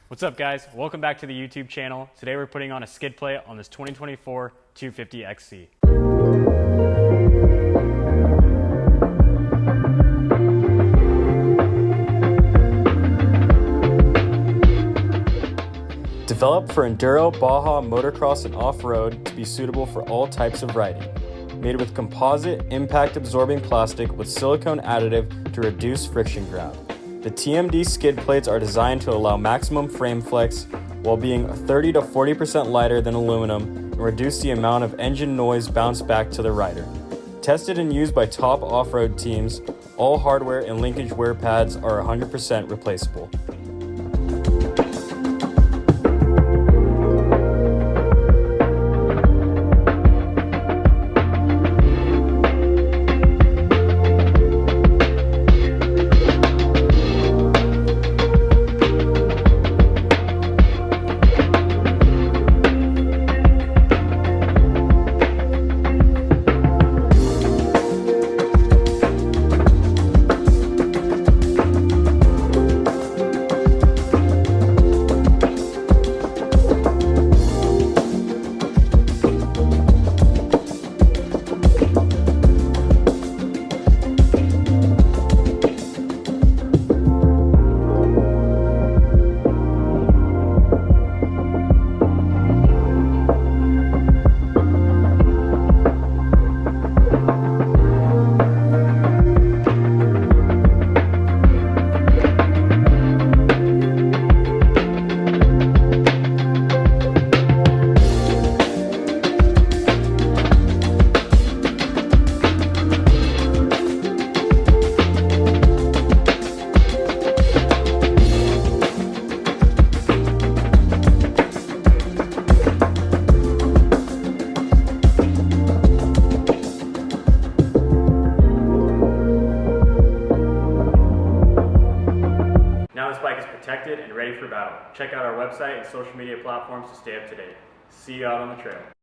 What's up guys, welcome back to the YouTube channel. Today we're putting on a skid plate on this 2024 250 XC. Developed for enduro, Baja, motocross, and off-road to be suitable for all types of riding. Made with composite, impact-absorbing plastic with silicone additive to reduce friction grab. The TMD skid plates are designed to allow maximum frame flex while being 30 to 40% lighter than aluminum and reduce the amount of engine noise bounced back to the rider. Tested and used by top off-road teams, all hardware and linkage wear pads are 100% replaceable. Now this bike is protected and ready for battle. Check out our website and social media platforms to stay up to date. See you out on the trail.